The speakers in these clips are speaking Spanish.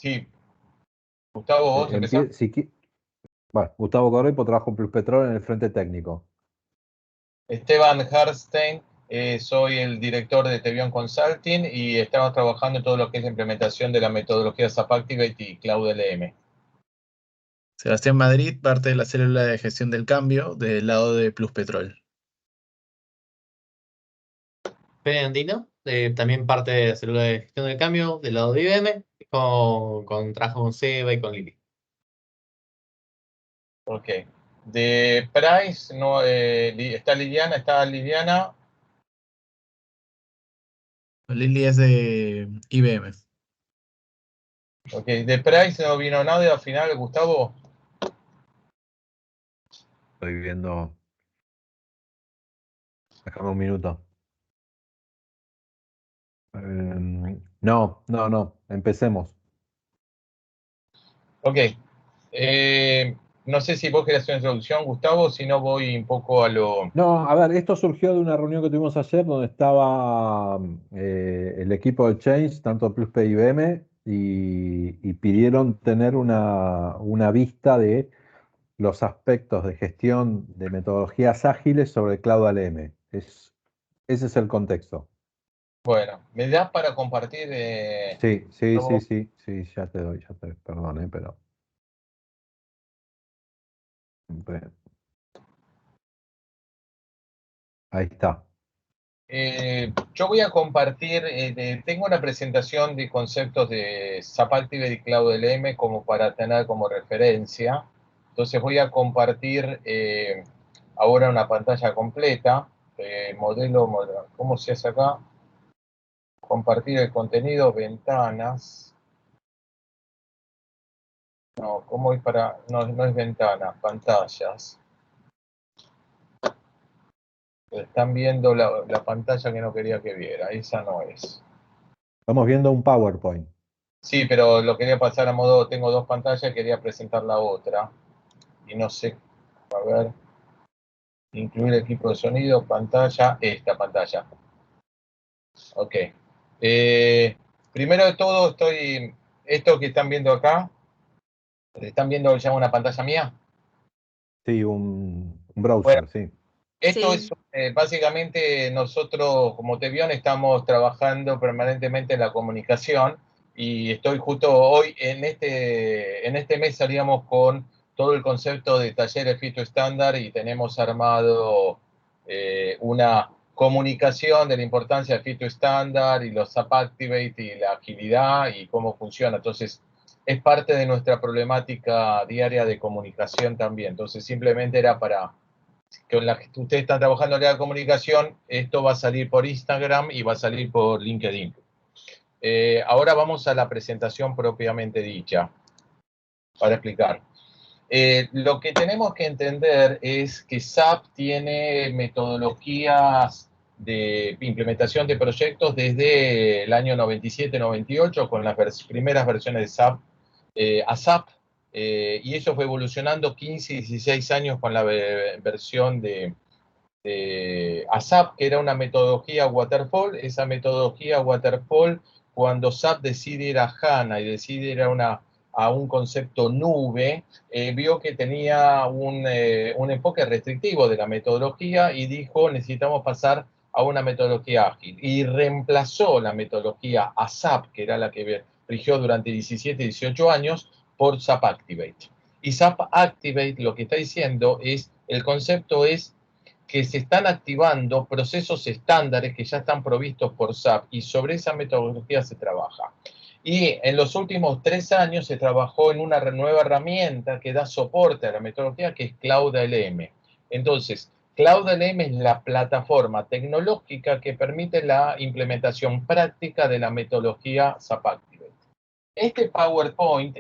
Sí, Gustavo, vos empezás. Bueno, Gustavo Corripo, trabajo en Pluspetrol en el frente técnico. Esteban Herstein, soy el director de Tevion Consulting y estamos trabajando en todo lo que es la implementación de la metodología SAP Activate y Cloud LM. Sebastián Madrid, parte de la célula de gestión del cambio del lado de Pluspetrol. Fede Andino, también parte de la célula de gestión del cambio del lado de IBM, trabajo con Seba y con Lili. Ok. De Price, no, está Liliana. Lili es de IBM. Ok, de Price no vino nadie al final, Gustavo. Estoy viendo. Déjame un minuto. No. Empecemos. Ok. No sé si vos querés hacer una introducción, Gustavo, si no voy un poco a lo... No, a ver, esto surgió de una reunión que tuvimos ayer donde estaba el equipo de Change, tanto Pluspe y IBM, y pidieron tener una vista de los aspectos de gestión de metodologías ágiles sobre Cloud ALM. Ese es el contexto. Bueno, ¿me das para compartir? Sí, ya te doy, perdón, pero... Ahí está. Yo voy a compartir, tengo una presentación de conceptos de SAP Activate y Cloud LM como para tener como referencia. Entonces voy a compartir ahora una pantalla completa. ¿Cómo se hace acá? Compartir el contenido, ventanas. No, ¿cómo es para...? No, no es ventanas, pantallas. Están viendo la pantalla que no quería que viera, esa no es. Estamos viendo un PowerPoint. Sí, pero lo quería pasar a modo, tengo dos pantallas, quería presentar la otra. Y no sé, a ver, incluir equipo de sonido, pantalla, esta pantalla. Ok. Primero de todo, esto que están viendo acá, ¿están viendo ya una pantalla mía? Sí, un browser, Bueno, sí. esto Sí. es, básicamente, nosotros como Tevion estamos trabajando permanentemente en la comunicación y estoy justo hoy, en este mes salíamos con todo el concepto de talleres Fit estándar y tenemos armado una comunicación de la importancia del Fit estándar y los SAP Activate y la agilidad y cómo funciona. Entonces, es parte de nuestra problemática diaria de comunicación también. Entonces, simplemente era para con la que ustedes están trabajando en la comunicación, esto va a salir por Instagram y va a salir por LinkedIn. Ahora vamos a la presentación propiamente dicha, para explicar. Lo que tenemos que entender es que SAP tiene metodologías de implementación de proyectos desde el año 97-98 con las primeras versiones de SAP ASAP, y eso fue evolucionando 15 y 16 años con la versión de ASAP, que era una metodología waterfall. Esa metodología waterfall, cuando SAP decide ir a HANA y decide ir a un concepto nube, vio que tenía un enfoque restrictivo de la metodología y dijo, necesitamos pasar a una metodología ágil. Y reemplazó la metodología ASAP, que era la que rigió durante 17, 18 años, por SAP Activate. Y SAP Activate lo que está diciendo es, el concepto es que se están activando procesos estándares que ya están provistos por SAP y sobre esa metodología se trabaja. Y en los últimos 3 años se trabajó en una nueva herramienta que da soporte a la metodología, que es Cloud LM. Entonces, Cloud LM es la plataforma tecnológica que permite la implementación práctica de la metodología SAP Activate. Este PowerPoint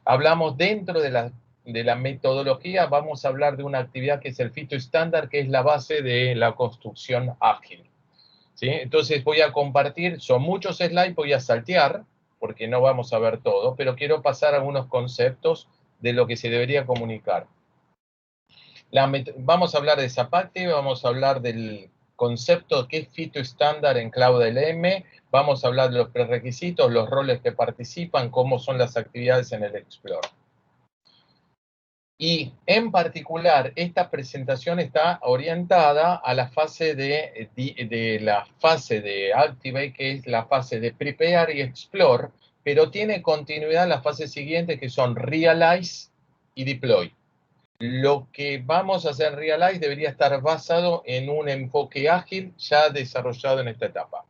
hablamos dentro de la metodología, vamos a hablar de una actividad que es el Fit estándar, que es la base de la construcción ágil. ¿Sí? Entonces voy a compartir, son muchos slides, voy a saltear, porque no vamos a ver todo, pero quiero pasar algunos conceptos de lo que se debería comunicar. Vamos a hablar de SAP Activate, vamos a hablar del concepto que es Fito estándar en Cloud LM, vamos a hablar de los prerequisitos, los roles que participan, cómo son las actividades en el Explorer. Y en particular, esta presentación está orientada a la fase la fase de Activate, que es la fase de Prepare y Explore, pero tiene continuidad en las fases siguientes, que son Realize y Deploy. Lo que vamos a hacer en Realize debería estar basado en un enfoque ágil ya desarrollado en esta etapa.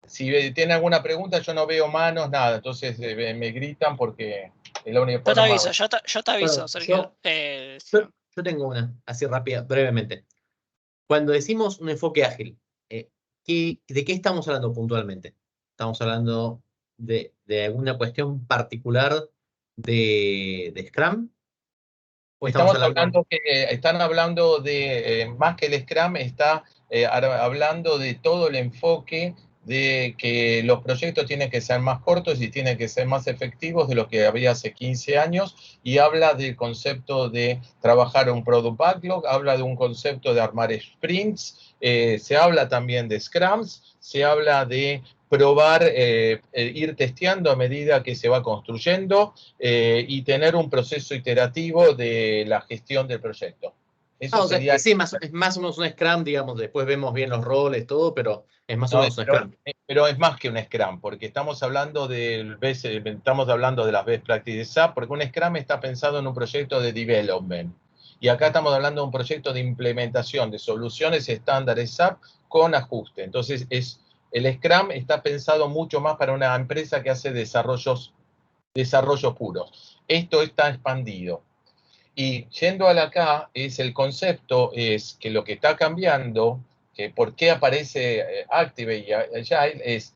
Si tiene alguna pregunta, yo no veo manos, nada, entonces me gritan porque es la única Yo te forma. aviso, yo te aviso, Bueno, Sergio. yo tengo una, así rápida, brevemente. Cuando decimos un enfoque ágil, ¿de qué estamos hablando puntualmente? ¿Estamos hablando de alguna cuestión particular de Scrum? ¿O estamos hablando... Están hablando de, más que el Scrum, está hablando de todo el enfoque de que los proyectos tienen que ser más cortos y tienen que ser más efectivos de lo que había hace 15 años, y habla del concepto de trabajar un product backlog, habla de un concepto de armar sprints, se habla también de scrums, se habla de probar, ir testeando a medida que se va construyendo y tener un proceso iterativo de la gestión del proyecto. Eso o sea, sería... sí, es más o menos un Scrum, digamos, después vemos bien los roles, todo, pero es más o menos un Scrum. Pero es más que un Scrum, porque estamos hablando de las best practices de SAP, porque un Scrum está pensado en un proyecto de development. Y acá estamos hablando de un proyecto de implementación de soluciones estándares SAP con ajuste. Entonces, el Scrum está pensado mucho más para una empresa que hace desarrollos puros. Esto está expandido. Y yendo a la acá, el concepto es que lo que está cambiando, que por qué aparece Activate y Agile, es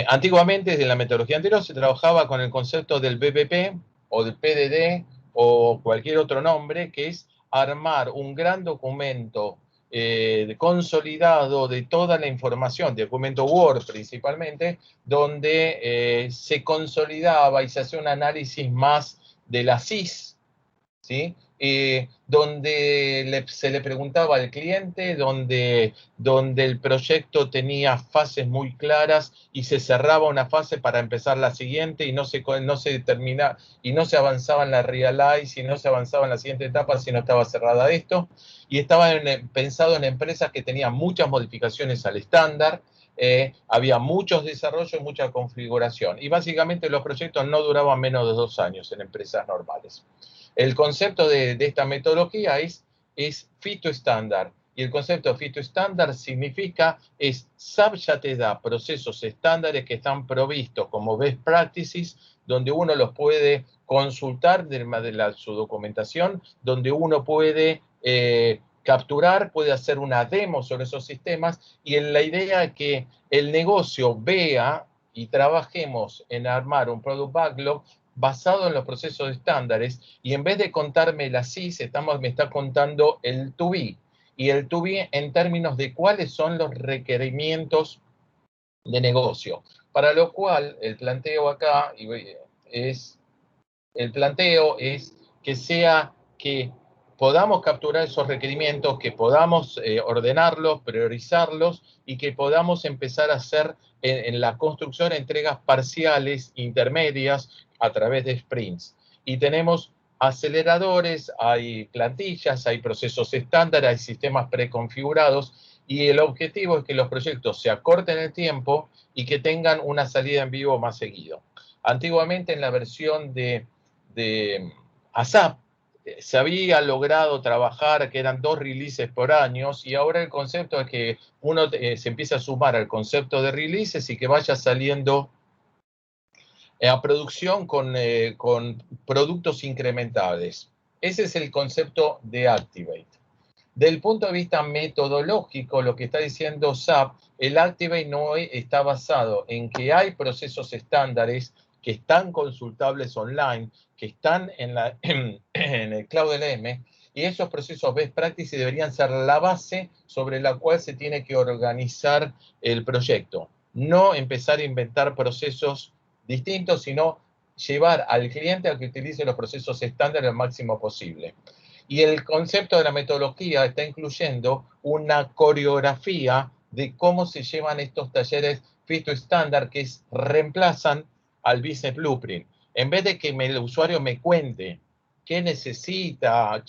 antiguamente, desde la metodología anterior, se trabajaba con el concepto del BPP o del PDD o cualquier otro nombre, que es armar un gran documento consolidado de toda la información, documento Word principalmente, donde se consolidaba y se hacía un análisis más de la CIS, ¿sí? Donde se le preguntaba al cliente, donde el proyecto tenía fases muy claras y se cerraba una fase para empezar la siguiente y no se termina y no se avanzaba en la realize y no se avanzaba en la siguiente etapa si no estaba cerrada esto, y estaba pensado en empresas que tenían muchas modificaciones al estándar. Había muchos desarrollos, mucha configuración, y básicamente los proyectos no duraban menos de 2 años en empresas normales. El concepto de esta metodología es Fito estándar. Y el concepto de Fito estándar significa, SAP ya te da procesos estándares que están provistos como best practices, donde uno los puede consultar de su documentación, donde uno puede capturar, puede hacer una demo sobre esos sistemas, y la idea es que el negocio vea y trabajemos en armar un product backlog basado en los procesos estándares, y en vez de contarme la CIS, me está contando el to be, y el to be en términos de cuáles son los requerimientos de negocio. Para lo cual, el planteo acá es que podamos capturar esos requerimientos, que podamos ordenarlos, priorizarlos, y que podamos empezar a hacer en la construcción entregas parciales, intermedias, a través de sprints. Y tenemos aceleradores, hay plantillas, hay procesos estándar, hay sistemas preconfigurados, y el objetivo es que los proyectos se acorten el tiempo y que tengan una salida en vivo más seguido. Antiguamente, en la versión de ASAP, se había logrado trabajar que eran 2 releases por año, y ahora el concepto es que uno se empieza a sumar al concepto de releases y que vaya saliendo a producción con productos incrementables. Ese es el concepto de Activate. Del punto de vista metodológico, lo que está diciendo SAP, el Activate no está basado en que hay procesos estándares que están consultables online, que están en el Cloud LM, y esos procesos best practices deberían ser la base sobre la cual se tiene que organizar el proyecto. No empezar a inventar procesos distintos, sino llevar al cliente a que utilice los procesos estándar al máximo posible. Y el concepto de la metodología está incluyendo una coreografía de cómo se llevan estos talleres Fit to Standard que reemplazan al Business Blueprint. En vez de que el usuario me cuente qué necesita,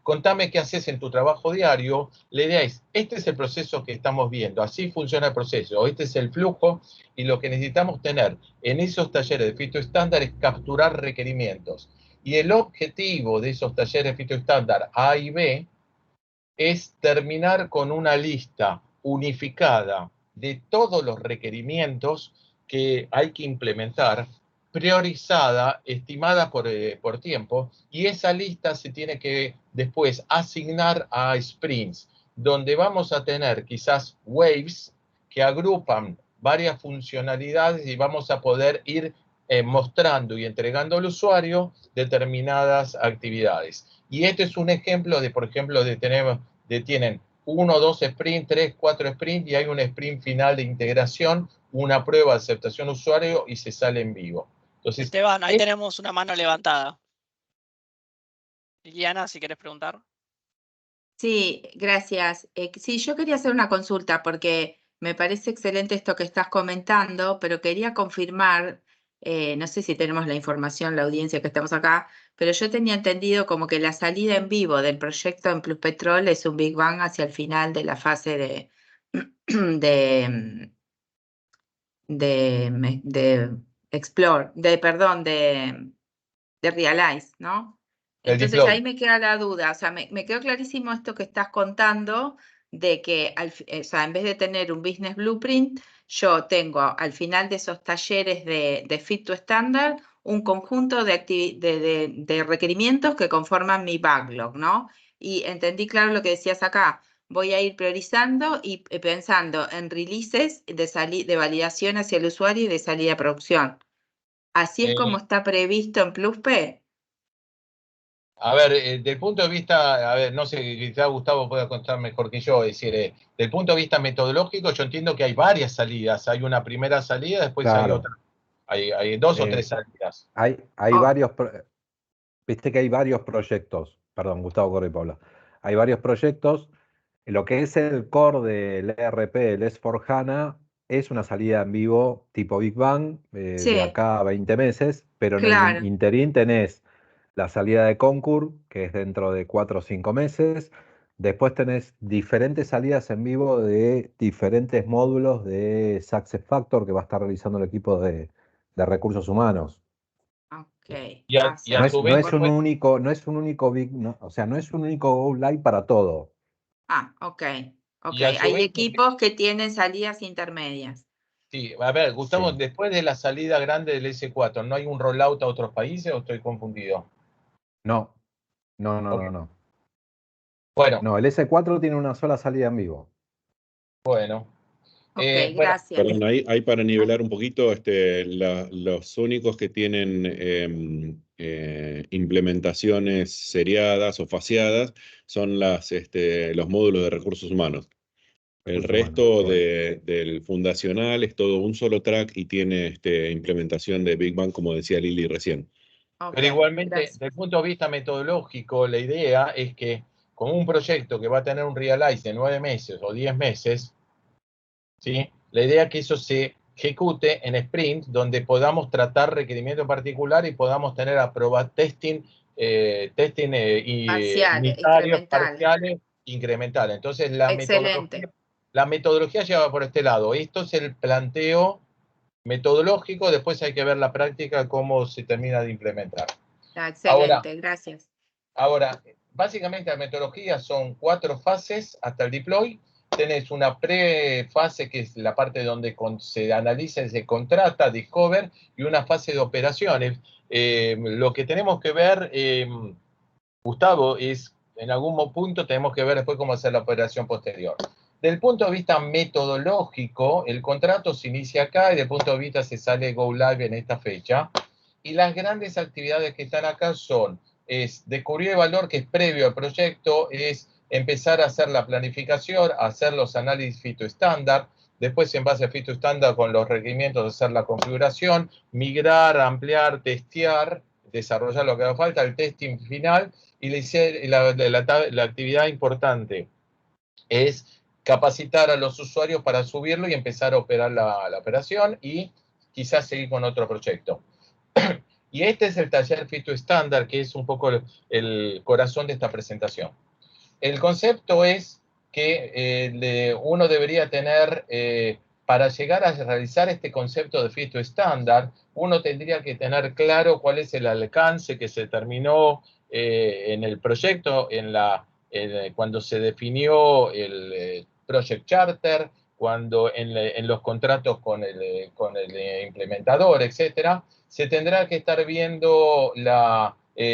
contame qué haces en tu trabajo diario, le digáis, este es el proceso que estamos viendo, así funciona el proceso, este es el flujo, y lo que necesitamos tener en esos talleres de Fit to Standard es capturar requerimientos. Y el objetivo de esos talleres Fit to Standard A y B es terminar con una lista unificada de todos los requerimientos que hay que implementar, priorizada, estimada por tiempo, y esa lista se tiene que después asignar a sprints, donde vamos a tener quizás waves que agrupan varias funcionalidades y vamos a poder ir mostrando y entregando al usuario determinadas actividades. Y este es un ejemplo de, por ejemplo, tienen 1, 2 sprints, 3, 4 sprints y hay un sprint final de integración, una prueba de aceptación usuario y se sale en vivo. Entonces, Esteban, ahí tenemos una mano levantada. Liliana, si quieres preguntar. Sí, gracias. Sí, yo quería hacer una consulta porque me parece excelente esto que estás comentando, pero quería confirmar, no sé si tenemos la información, la audiencia que estamos acá, pero yo tenía entendido como que la salida en vivo del proyecto en Pluspetrol es un Big Bang hacia el final de la fase de Explore, de Realize, ¿no? Entonces ahí me queda la duda, o sea, me quedó clarísimo esto que estás contando de que o sea, en vez de tener un Business Blueprint, yo tengo al final de esos talleres de Fit to Standard un conjunto de requerimientos que conforman mi backlog, ¿no? Y entendí claro lo que decías acá. Voy a ir priorizando y pensando en releases de validación hacia el usuario y de salida a producción. ¿Así es como está previsto en PlusP? A ver, desde el punto de vista, a ver, no sé, quizá Gustavo pueda contar mejor que yo, es decir, desde el punto de vista metodológico, yo entiendo que hay varias salidas. Hay una primera salida, después hay otra. Hay 2 o 3 salidas. Hay varios, viste que hay varios proyectos, perdón, Gustavo Corre y Paula. Hay varios proyectos. Lo que es el core del ERP, el S4HANA, es una salida en vivo tipo Big Bang, Sí, de acá a 20 meses, pero en el claro. interín tenés la salida de Concur, que es dentro de 4 o 5 meses. Después tenés diferentes salidas en vivo de diferentes módulos de SuccessFactors que va a estar realizando el equipo de recursos humanos. Ok. Y a su vez, No es un único big, o sea, no es un único Go Live para todo. Ok. y a su Hay vez, equipos que tienen salidas intermedias. sí, a ver, Gustavo, Sí. después de la salida grande del S4, ¿no hay un rollout a otros países o estoy confundido? No. Ok. Bueno, No, el S4 tiene una sola salida en vivo. bueno. Ok, Bueno, gracias. Perdón, ahí para nivelar un poquito, los únicos que tienen implementaciones seriadas o faseadas son los módulos de recursos humanos. El resto del fundacional es todo un solo track y tiene implementación de Big Bang, como decía Lili recién. Ok, pero igualmente, gracias. desde el punto de vista metodológico, la idea es que con un proyecto que va a tener un realize de 9 meses o 10 meses, ¿sí? La idea es que eso se ejecute en sprint, donde podamos tratar requerimientos en particular y podamos tener testing Parcial, unitarios, incremental. parciales, incrementales. Entonces, Excelente. la metodología lleva por este lado. Esto es el planteo metodológico, después hay que ver la práctica, cómo se termina de implementar. Excelente, gracias. Ahora, básicamente la metodología son 4 fases hasta el deploy. Tenés una prefase, que es la parte donde se analiza y se contrata, discover, y una fase de operaciones. Lo que tenemos que ver, Gustavo, es en algún punto tenemos que ver después cómo hacer la operación posterior. Desde el punto de vista metodológico, el contrato se inicia acá y desde el punto de vista se sale Go Live en esta fecha. Y las grandes actividades que están acá es descubrir el valor que es previo al proyecto, es empezar a hacer la planificación, hacer los análisis Fit to Standard, después en base a Fit to Standard con los requerimientos hacer la configuración, migrar, ampliar, testear, desarrollar lo que haga falta, el testing final, y la actividad importante es capacitar a los usuarios para subirlo y empezar a operar la operación y quizás seguir con otro proyecto. Y este es el taller Fit to Standard, que es un poco el corazón de esta presentación. El concepto es que uno debería tener, para llegar a realizar este concepto de Fit to Standard, uno tendría que tener claro cuál es el alcance que se determinó en el proyecto, cuando se definió el Project Charter, cuando en los contratos con el implementador, etcétera. Se tendrá que estar viendo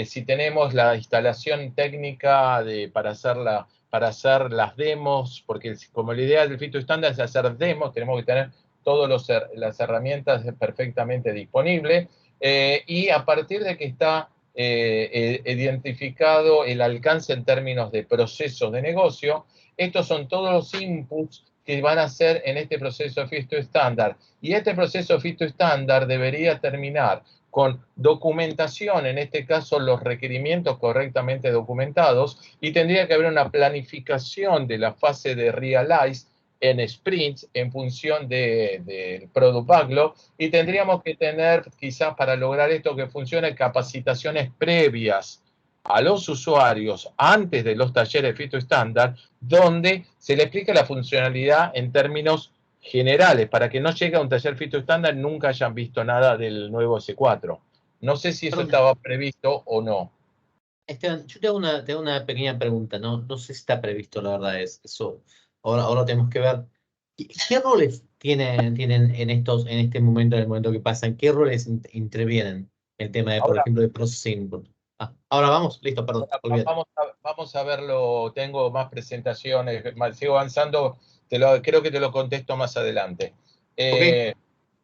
si tenemos la instalación técnica para hacer las demos, porque como la idea del Fit to Standard es hacer demos, tenemos que tener todas las herramientas perfectamente disponibles, y a partir de que está identificado el alcance en términos de procesos de negocio, estos son todos los inputs que van a hacer en este proceso de Fit to Standard. Y este proceso de Fit to Standard debería terminar con documentación, en este caso los requerimientos correctamente documentados, y tendría que haber una planificación de la fase de Realize en sprints en función del Product Backlog, y tendríamos que tener, quizás para lograr esto que funcione, capacitaciones previas a los usuarios antes de los talleres Fit to Standard, donde se le explica la funcionalidad en términos generales, para que no llegue a un taller Fit to Standard nunca hayan visto nada del nuevo S4. No sé si eso estaba previsto o no. Esteban, yo tengo una pequeña pregunta, no sé si está previsto, la verdad, eso. Ahora tenemos que ver. ¿Qué roles tienen en este momento, en el momento que pasan? ¿Qué roles intervienen en el tema de, por ejemplo, de processing? Ahora vamos, listo, perdón. Vamos a verlo, tengo más presentaciones, sigo avanzando, creo que te lo contesto más adelante. Okay.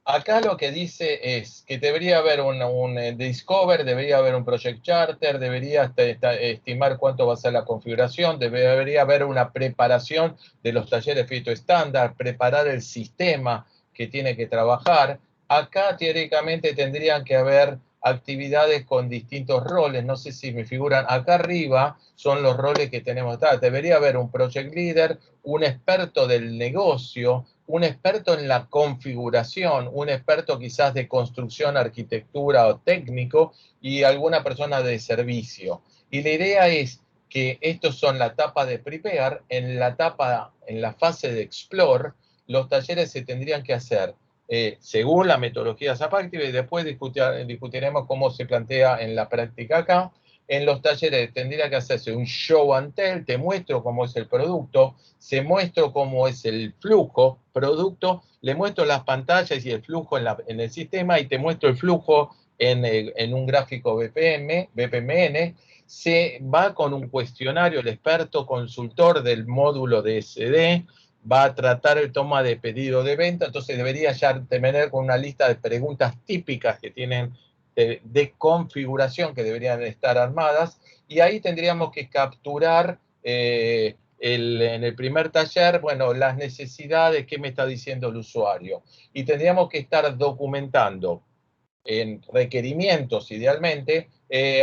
Acá lo que dice es que debería haber un Discover, debería haber un Project Charter, debería estimar cuánto va a ser la configuración, debería haber una preparación de los talleres Fit to Standard, preparar el sistema que tiene que trabajar. Acá teóricamente tendrían que haber actividades con distintos roles, no sé si me figuran, acá arriba son los roles que tenemos. Debería haber un Project Leader, un experto del negocio, un experto en la configuración, un experto quizás de construcción, arquitectura o técnico, y alguna persona de servicio. Y la idea es que estos son la etapa de Prepare, en la fase de Explore, los talleres se tendrían que hacer según la metodología SAP Active, y después discutiremos cómo se plantea en la práctica acá. En los talleres tendría que hacerse un show and tell, te muestro cómo es el producto, se muestro cómo es el flujo producto, le muestro las pantallas y el flujo en el sistema, y te muestro el flujo en un gráfico BPMN. Se va con un cuestionario, el experto consultor del módulo de SD, va a tratar el toma de pedido de venta, entonces debería ya tener con una lista de preguntas típicas que tienen de configuración que deberían estar armadas, y ahí tendríamos que capturar en el primer taller, bueno, las necesidades que me está diciendo el usuario, y tendríamos que estar documentando en requerimientos, idealmente,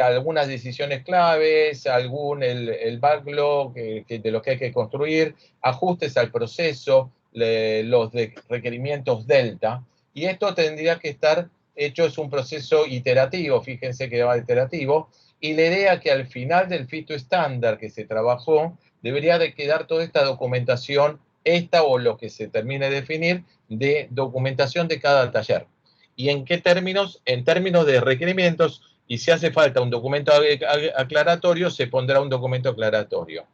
algunas decisiones claves, el backlog de lo que hay que construir, ajustes al proceso, los requerimientos delta, y esto tendría que estar hecho, es un proceso iterativo, fíjense que va iterativo, y la idea que al final del Fit to Standard que se trabajó, debería de quedar toda esta documentación, o lo que se termine de definir, de documentación de cada taller. ¿Y en qué términos? En términos de requerimientos, y si hace falta un documento aclaratorio, se pondrá un documento aclaratorio.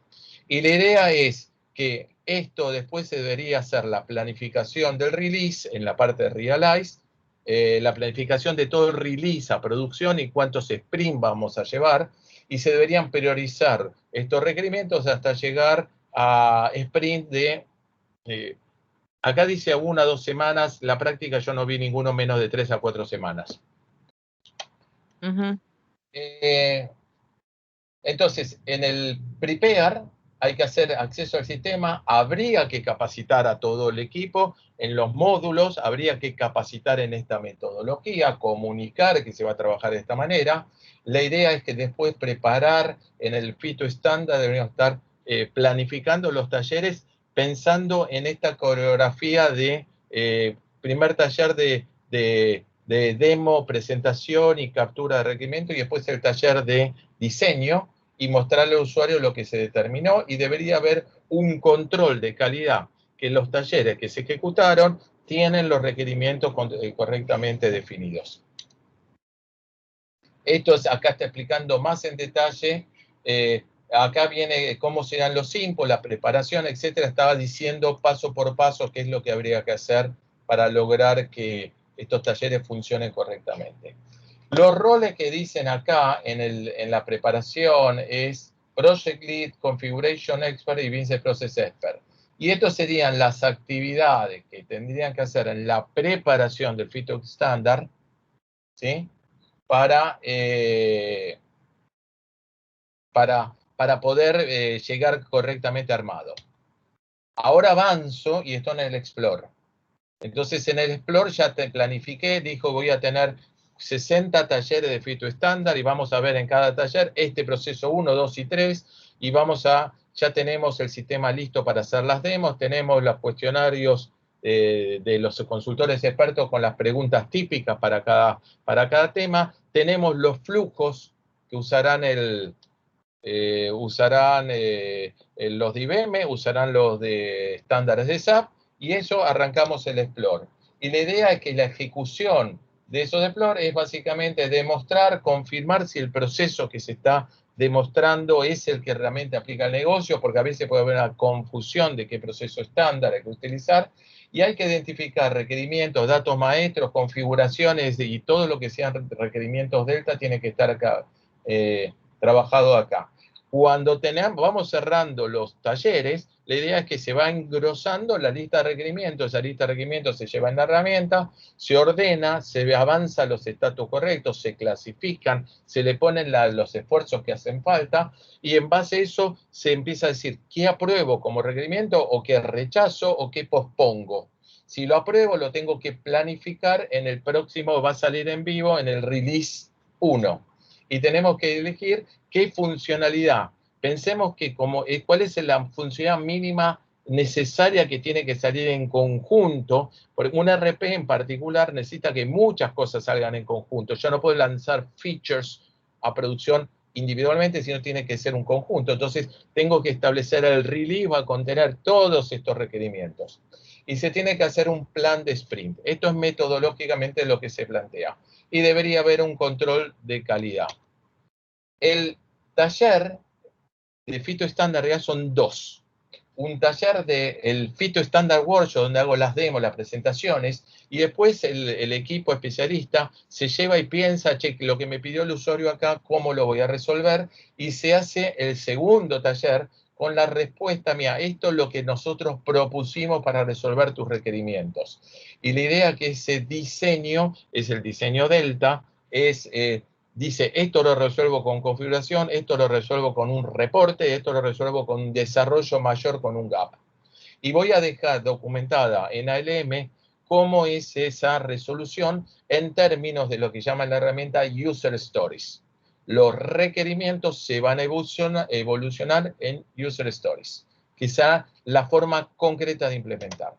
Y la idea es que esto después se debería hacer la planificación del release en la parte de Realize, la planificación de todo el release a producción y cuántos sprints vamos a llevar, y se deberían priorizar estos requerimientos hasta llegar a sprint de... acá dice 1 a 2 semanas, la práctica yo no vi ninguno menos de 3 a 4 semanas. Entonces, en el Prepare hay que hacer acceso al sistema, habría que capacitar a todo el equipo en los módulos, habría que capacitar en esta metodología, comunicar que se va a trabajar de esta manera. La idea es que después preparar en el FITO estándar, deberíamos estar planificando los talleres pensando en esta coreografía de primer taller de demo, presentación y captura de requerimiento, y después el taller de diseño, y mostrarle al usuario lo que se determinó, y debería haber un control de calidad, que los talleres que se ejecutaron tienen los requerimientos correctamente definidos. Esto acá está explicando más en detalle, acá viene cómo serán los inputs, la preparación, etcétera. Estaba diciendo paso por paso qué es lo que habría que hacer para lograr que estos talleres funcionen correctamente. Los roles que dicen acá en la preparación es Project Lead, Configuration Expert y Business Process Expert. Y estas serían las actividades que tendrían que hacer en la preparación del FITO estándar, ¿sí? Para poder llegar correctamente armado. Ahora avanzo y estoy en el Explore. Entonces en el Explore ya te planifiqué, dijo voy a tener 60 talleres de FITO estándar y vamos a ver en cada taller este proceso 1, 2 y 3 y ya tenemos el sistema listo para hacer las demos, tenemos los cuestionarios de los consultores expertos con las preguntas típicas para cada tema, tenemos los flujos que usarán los de IBM, usarán los de estándares de SAP, y eso arrancamos el Explore. Y la idea es que la ejecución de esos Explore es básicamente demostrar, confirmar si el proceso que se está demostrando es el que realmente aplica el negocio, porque a veces puede haber una confusión de qué proceso estándar hay que utilizar, y hay que identificar requerimientos, datos maestros, configuraciones, y todo lo que sean requerimientos delta tiene que estar acá, trabajado acá. Cuando vamos cerrando los talleres, la idea es que se va engrosando la lista de requerimientos. Esa lista de requerimientos se lleva en la herramienta, se ordena, se avanza los estatus correctos, se clasifican, se le ponen los esfuerzos que hacen falta, y en base a eso se empieza a decir qué apruebo como requerimiento o qué rechazo o qué pospongo. Si lo apruebo, lo tengo que planificar en el próximo, va a salir en vivo en el release 1. Y tenemos que elegir qué funcionalidad. Pensemos que cuál es la funcionalidad mínima necesaria que tiene que salir en conjunto, porque un RP en particular necesita que muchas cosas salgan en conjunto. Yo no puedo lanzar features a producción individualmente, sino tiene que ser un conjunto. Entonces, tengo que establecer el release, va a contener todos estos requerimientos. Y se tiene que hacer un plan de sprint. Esto es metodológicamente lo que se plantea. Y debería haber un control de calidad. El taller de FITO estándar ya son dos. Un taller del FITO Standard Workshop, donde hago las demos, las presentaciones, y después el equipo especialista se lleva y piensa, che, lo que me pidió el usuario acá, ¿cómo lo voy a resolver? Y se hace el segundo taller con la respuesta, mira, esto es lo que nosotros propusimos para resolver tus requerimientos. Y la idea que ese diseño, es el diseño Delta, dice, esto lo resuelvo con configuración, esto lo resuelvo con un reporte, esto lo resuelvo con un desarrollo mayor con un gap. Y voy a dejar documentada en ALM cómo es esa resolución en términos de lo que llama la herramienta User Stories. Los requerimientos se van a evolucionar en User Stories. Quizá la forma concreta de implementar.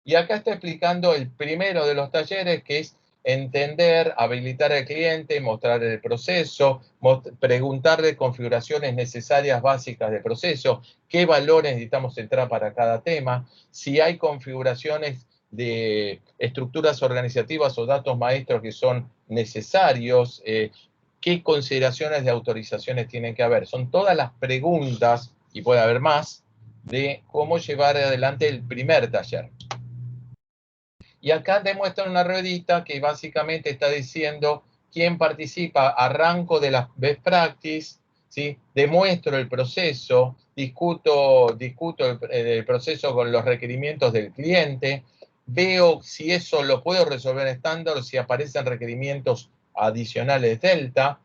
Y acá está explicando el primero de los talleres, que es entender, habilitar al cliente, mostrar el proceso, preguntarle configuraciones necesarias básicas del proceso, qué valores necesitamos entrar para cada tema, si hay configuraciones de estructuras organizativas o datos maestros que son necesarios, qué consideraciones de autorizaciones tienen que haber. Son todas las preguntas, y puede haber más, de cómo llevar adelante el primer taller. Y acá demuestran una ruedita que básicamente está diciendo quién participa. Arranco de las best practice, ¿sí? Demuestro el proceso, discuto el proceso con los requerimientos del cliente, veo si eso lo puedo resolver en estándar o si aparecen requerimientos adicionales Delta,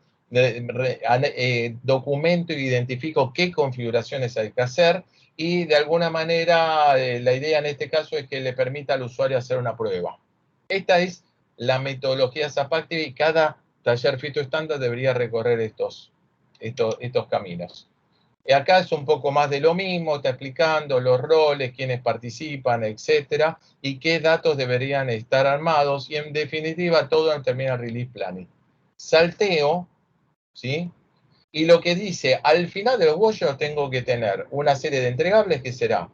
documento e identifico qué configuraciones hay que hacer y de alguna manera la idea en este caso es que le permita al usuario hacer una prueba. Esta es la metodología SAP Active y cada taller Fito estándar debería recorrer estos caminos. Y acá es un poco más de lo mismo, está explicando los roles, quiénes participan, etcétera, y qué datos deberían estar armados, y en definitiva todo termina en Release Planning. Salteo, ¿sí? Y lo que dice, al final de los workshops tengo que tener una serie de entregables que será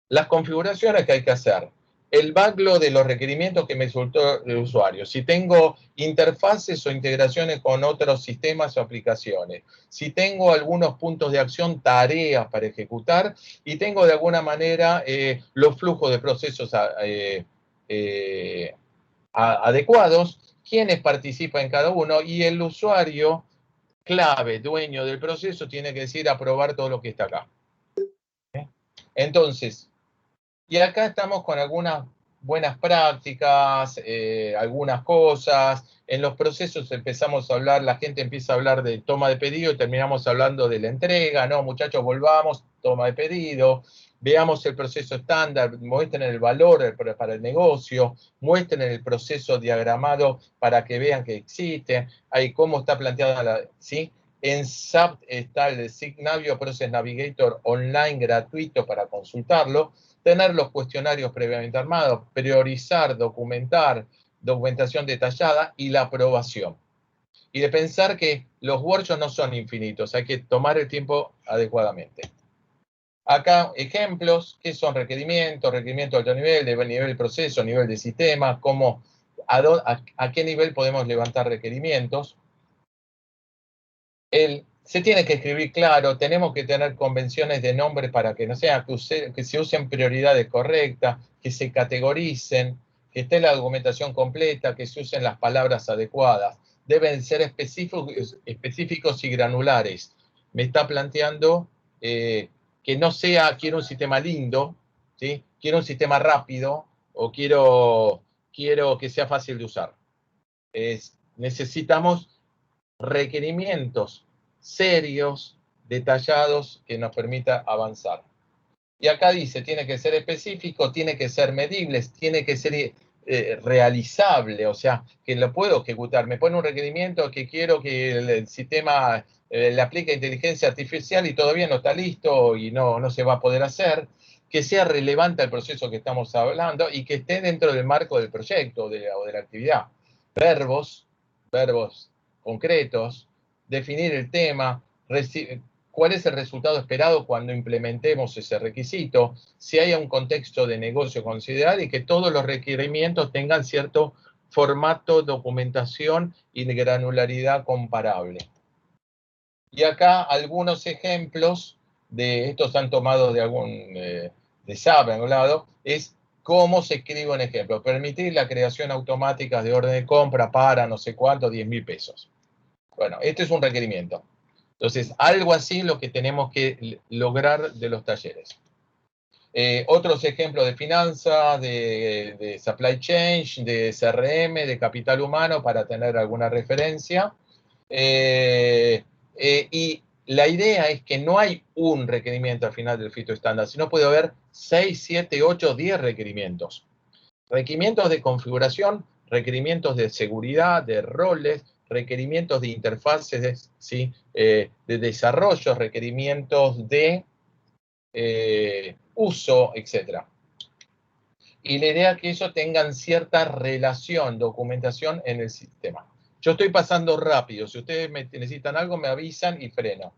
las configuraciones que hay que hacer, el backlog de los requerimientos que me soltó el usuario, si tengo interfaces o integraciones con otros sistemas o aplicaciones, si tengo algunos puntos de acción, tareas para ejecutar, y tengo de alguna manera los flujos de procesos adecuados, quiénes participan en cada uno, y el usuario clave, dueño del proceso, tiene que decir aprobar todo lo que está acá. Entonces, y acá estamos con algunas buenas prácticas, algunas cosas. En los procesos empezamos a hablar, la gente empieza a hablar de toma de pedido y terminamos hablando de la entrega. No, muchachos, volvamos, toma de pedido. Veamos el proceso estándar, muestren el valor para el negocio, muestren el proceso diagramado para que vean que existe, ahí cómo está planteada ¿sí? En SAP está el Signavio Process Navigator online gratuito para consultarlo, tener los cuestionarios previamente armados, priorizar, documentar, documentación detallada y la aprobación. Y de pensar que los workshops no son infinitos, hay que tomar el tiempo adecuadamente. Acá ejemplos, ¿qué son requerimientos? Requerimientos de alto nivel, de nivel de proceso, nivel de sistema, cómo, a qué nivel podemos levantar requerimientos. Se tiene que escribir claro, tenemos que tener convenciones de nombre para que no sea que se usen prioridades correctas, que se categoricen, que esté la documentación completa, que se usen las palabras adecuadas. Deben ser específicos y granulares. Me está planteando que no sea, quiero un sistema lindo, ¿sí? Quiero un sistema rápido o quiero que sea fácil de usar. Necesitamos requerimientos serios, detallados, que nos permita avanzar. Y acá dice, tiene que ser específico, tiene que ser medible, tiene que ser realizable, o sea, que lo puedo ejecutar. Me pone un requerimiento que quiero que el sistema le aplique inteligencia artificial y todavía no está listo y no se va a poder hacer, que sea relevante al proceso que estamos hablando y que esté dentro del marco del proyecto o de la actividad. Verbos concretos, definir el tema, cuál es el resultado esperado cuando implementemos ese requisito, si hay un contexto de negocio considerado y que todos los requerimientos tengan cierto formato, documentación y granularidad comparable. Y acá algunos ejemplos de estos han tomado de algún de SAP en algún lado, es cómo se escribe un ejemplo. Permitir la creación automática de orden de compra para no sé cuánto, 10.000 pesos. Bueno, este es un requerimiento. Entonces, algo así lo que tenemos que lograr de los talleres. Otros ejemplos de finanzas, de supply chain, de CRM, de capital humano, para tener alguna referencia. Y la idea es que no hay un requerimiento al final del Fito estándar, sino puede haber 6, 7, 8, 10 requerimientos. Requerimientos de configuración, requerimientos de seguridad, de roles, requerimientos de interfaces, ¿sí? De desarrollo, requerimientos de uso, etc. Y la idea es que eso tengan cierta relación, documentación en el sistema. Yo estoy pasando rápido, si ustedes necesitan algo me avisan y freno.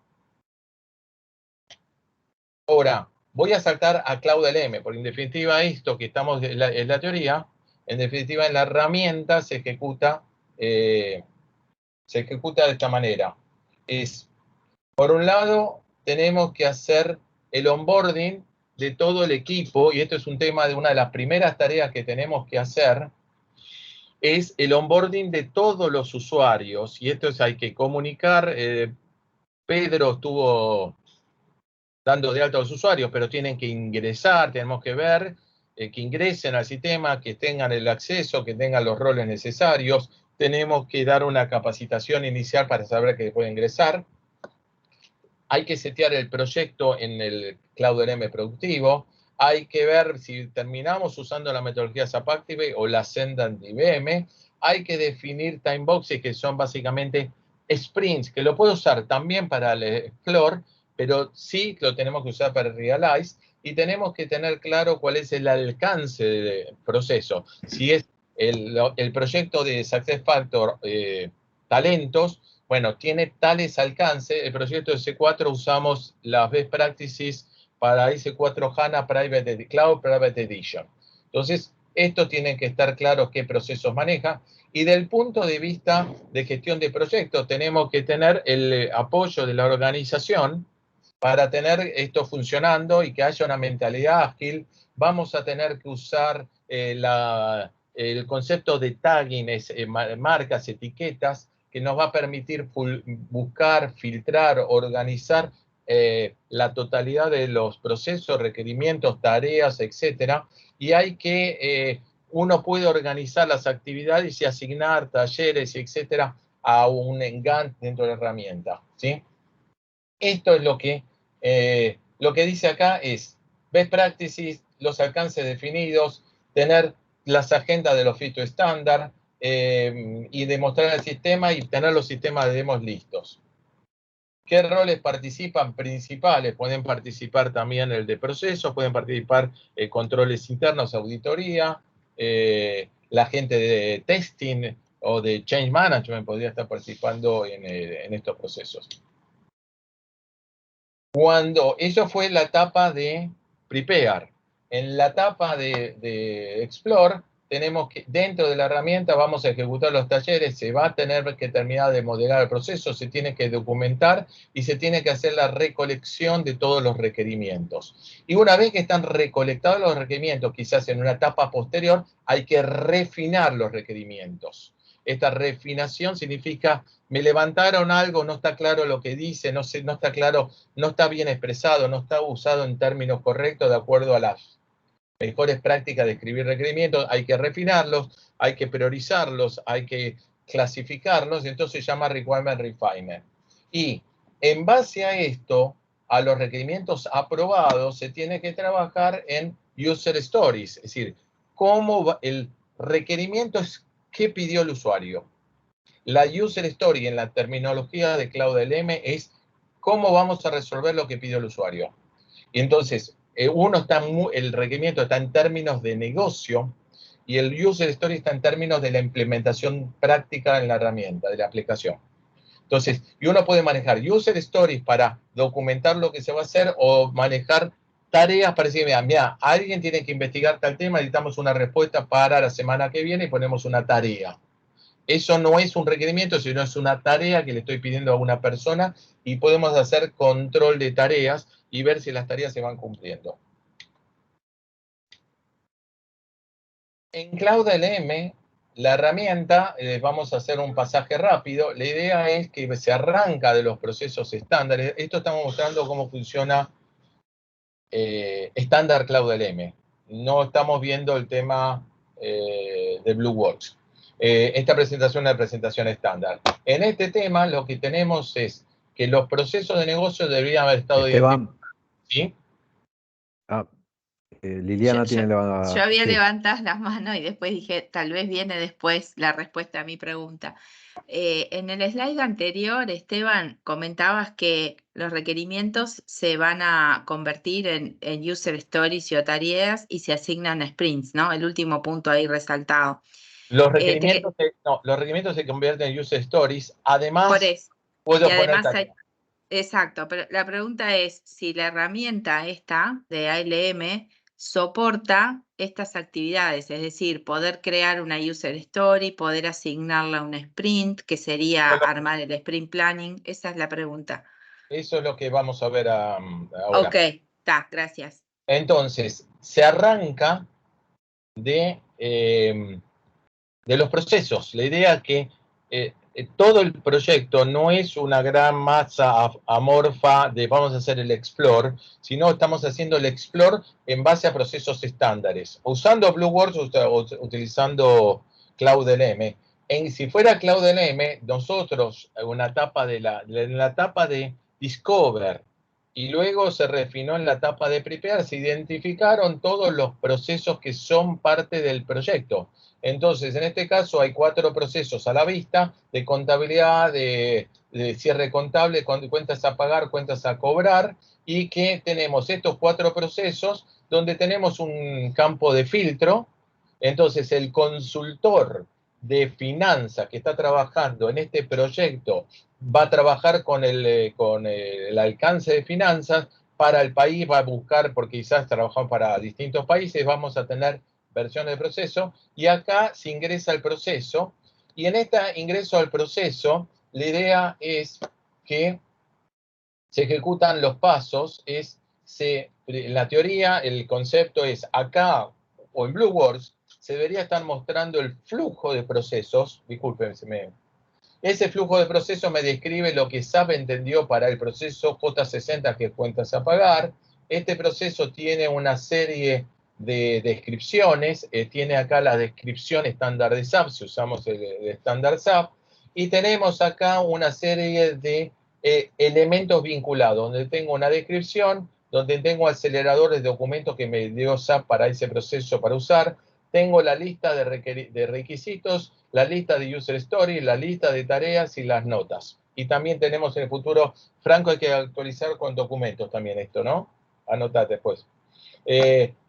Ahora, voy a saltar a CloudLM, porque en definitiva esto que estamos en la teoría, en definitiva en la herramienta se ejecuta de esta manera. Por un lado, tenemos que hacer el onboarding de todo el equipo, y esto es un tema de una de las primeras tareas que tenemos que hacer, es el onboarding de todos los usuarios, y esto hay que comunicar. Pedro estuvo dando de alta a los usuarios, pero tienen que ingresar, tenemos que ver que ingresen al sistema, que tengan el acceso, que tengan los roles necesarios, tenemos que dar una capacitación inicial para saber que puede ingresar. Hay que setear el proyecto en el CloudLM productivo. Hay que ver si terminamos usando la metodología SAP Activate o la Ascendant IBM. Hay que definir time boxes, que son básicamente sprints, que lo puedo usar también para el Explore, pero sí lo tenemos que usar para Realize. Y tenemos que tener claro cuál es el alcance del proceso. Si es el proyecto de SuccessFactors talentos, bueno, tiene tales alcances. El proyecto de C4 usamos las best practices para S4 HANA Cloud Private Edition. Entonces, esto tiene que estar claro qué procesos maneja. Y del punto de vista de gestión de proyectos, tenemos que tener el apoyo de la organización para tener esto funcionando y que haya una mentalidad ágil. Vamos a tener que usar el concepto de tagging, marcas, etiquetas, que nos va a permitir buscar, filtrar, organizar la totalidad de los procesos, requerimientos, tareas, etcétera. Y hay que, uno puede organizar las actividades y asignar talleres, etcétera, a un Gantt dentro de la herramienta, ¿sí? Esto es lo que dice acá es best practices, los alcances definidos, tener las agendas de los FITO estándar y demostrar el sistema y tener los sistemas de demos listos. ¿Qué roles participan? Principales. Pueden participar también el de procesos, pueden participar controles internos, auditoría, la gente de testing o de change management podría estar participando en estos procesos. Cuando eso fue la etapa de Prepare. En la etapa de Explore, tenemos que, dentro de la herramienta, vamos a ejecutar los talleres, se va a tener que terminar de modelar el proceso, se tiene que documentar y se tiene que hacer la recolección de todos los requerimientos. Y una vez que están recolectados los requerimientos, quizás en una etapa posterior, hay que refinar los requerimientos. Esta refinación significa, me levantaron algo, no está claro lo que dice, no está claro, no está bien expresado, no está usado en términos correctos de acuerdo a las mejores prácticas de escribir requerimientos, hay que refinarlos, hay que priorizarlos, hay que clasificarlos, y entonces se llama Requirement Refinement. Y en base a esto, a los requerimientos aprobados, se tiene que trabajar en User Stories, es decir, cómo el requerimiento es qué pidió el usuario. La User Story en la terminología de CloudLM es cómo vamos a resolver lo que pidió el usuario. Y entonces, el requerimiento está en términos de negocio y el User Story está en términos de la implementación práctica en la herramienta, de la aplicación. Entonces, y uno puede manejar User Stories para documentar lo que se va a hacer o manejar tareas para decir, mira, alguien tiene que investigar tal tema, necesitamos una respuesta para la semana que viene y ponemos una tarea. Eso no es un requerimiento, sino es una tarea que le estoy pidiendo a una persona y podemos hacer control de tareas y ver si las tareas se van cumpliendo. En CloudLM, la herramienta, vamos a hacer un pasaje rápido, la idea es que se arranca de los procesos estándares. Esto estamos mostrando cómo funciona estándar CloudLM. No estamos viendo el tema de BlueWorks. Esta presentación es una presentación estándar. En este tema lo que tenemos es que los procesos de negocio deberían haber estado Esteban, ¿sí? Liliana tiene levantada. Yo había levantado las manos y después dije, tal vez viene después la respuesta a mi pregunta. En el slide anterior, Esteban, comentabas que los requerimientos se van a convertir en user stories y o tareas y se asignan a sprints, ¿no? El último punto ahí resaltado. Los requerimientos se convierten en user stories. Además, por eso. puedo y poner además exacto, pero la pregunta es si la herramienta esta de ALM soporta estas actividades, es decir, poder crear una user story, poder asignarla a un sprint, que sería armar el sprint planning. Esa es la pregunta. Eso es lo que vamos a ver ahora. Ok, está, gracias. Entonces, se arranca de los procesos. La idea es que todo el proyecto no es una gran masa amorfa de vamos a hacer el Explore, sino estamos haciendo el Explore en base a procesos estándares. Usando BlueWorks o utilizando CloudLM, Si fuera CloudLM, nosotros, en la etapa de Discover, y luego se refinó en la etapa de Prepare, se identificaron todos los procesos que son parte del proyecto. Entonces, en este caso hay 4 procesos a la vista, de contabilidad, de cierre contable, cuentas a pagar, cuentas a cobrar, y que tenemos estos 4 procesos donde tenemos un campo de filtro. Entonces, el consultor de finanzas que está trabajando en este proyecto va a trabajar con el alcance de finanzas para el país, va a buscar, porque quizás trabajamos para distintos países, vamos a tener versiones de proceso, y acá se ingresa al proceso, y en este ingreso al proceso, la idea es que se ejecutan los pasos, en la teoría el concepto es acá, o en BlueWorks, se debería estar mostrando el flujo de procesos, disculpen, ese flujo de procesos me describe lo que SAP entendió para el proceso J60, que es cuentas a pagar. Este proceso tiene una serie de descripciones, tiene acá la descripción estándar de SAP, si usamos el estándar SAP, y tenemos acá una serie de elementos vinculados, donde tengo una descripción, donde tengo aceleradores de documentos que me dio SAP para ese proceso para usar, tengo la lista de requisitos, la lista de user story, la lista de tareas y las notas. Y también tenemos en el futuro, Franco, hay que actualizar con documentos también esto, ¿no? Anotate después.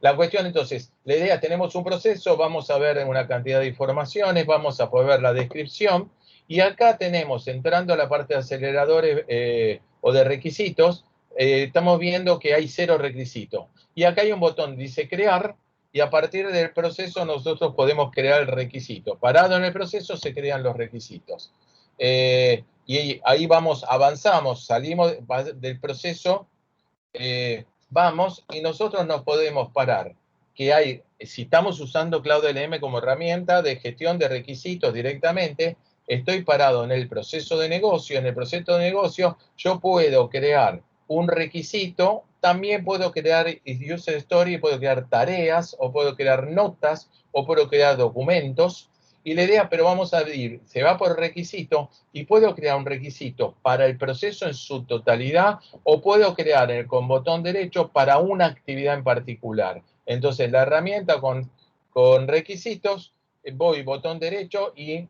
La cuestión entonces, la idea, tenemos un proceso, vamos a ver una cantidad de informaciones, vamos a poder ver la descripción, y acá tenemos, entrando a la parte de aceleradores o de requisitos, estamos viendo que hay 0 requisitos. Y acá hay un botón, dice crear, y a partir del proceso nosotros podemos crear el requisito. Parado en el proceso se crean los requisitos. Y ahí vamos, avanzamos, salimos del proceso, vamos y nosotros nos podemos parar. Si estamos usando CloudLM como herramienta de gestión de requisitos directamente, estoy parado en el proceso de negocio. En el proceso de negocio yo puedo crear un requisito, también puedo crear user story, puedo crear tareas, o puedo crear notas, o puedo crear documentos. Y la idea, pero vamos a ir, se va por requisito, y puedo crear un requisito para el proceso en su totalidad, o puedo crear con botón derecho para una actividad en particular. Entonces, la herramienta con requisitos, voy botón derecho y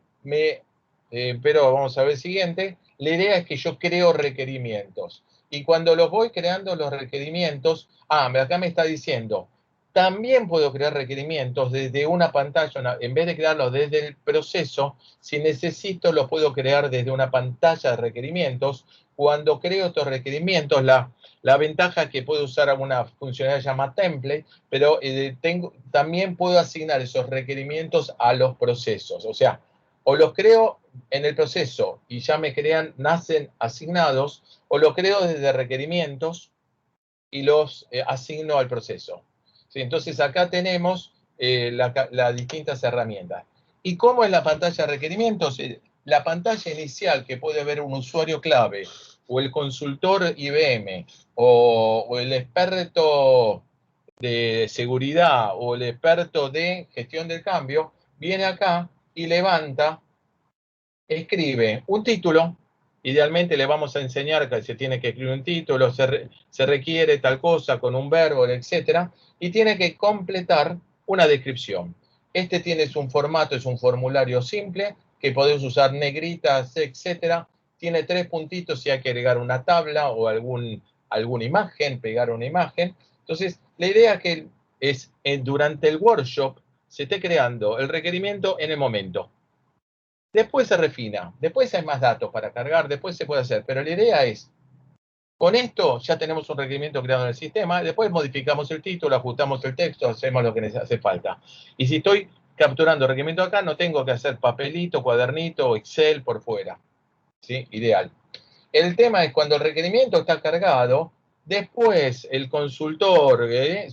pero vamos a ver el siguiente. La idea es que yo creo requerimientos. Y cuando los voy creando los requerimientos, acá me está diciendo, también puedo crear requerimientos desde una pantalla, en vez de crearlos desde el proceso, si necesito los puedo crear desde una pantalla de requerimientos. Cuando creo estos requerimientos, la ventaja es que puedo usar una funcionalidad llamada template, pero también puedo asignar esos requerimientos a los procesos. O sea, o los creo en el proceso y ya me nacen asignados, o los creo desde requerimientos y los asigno al proceso. ¿Sí? Entonces acá tenemos las distintas herramientas. ¿Y cómo es la pantalla de requerimientos? La pantalla inicial que puede ver un usuario clave, o el consultor IBM, o el experto de seguridad, o el experto de gestión del cambio, viene acá y levanta, escribe un título. Idealmente le vamos a enseñar que se tiene que escribir un título, se requiere tal cosa con un verbo, etc. Y tiene que completar una descripción. Tiene un formato, es un formulario simple, que podés usar negritas, etc. Tiene 3 puntitos si hay que agregar una tabla o alguna imagen, pegar una imagen. Entonces, la idea que es durante el workshop se esté creando el requerimiento en el momento. Después se refina, después hay más datos para cargar, después se puede hacer, pero la idea es, con esto ya tenemos un requerimiento creado en el sistema, después modificamos el título, ajustamos el texto, hacemos lo que hace falta. Y si estoy capturando requerimiento acá, no tengo que hacer papelito, cuadernito o Excel por fuera. ¿Sí? Ideal. El tema es cuando el requerimiento está cargado, después el consultor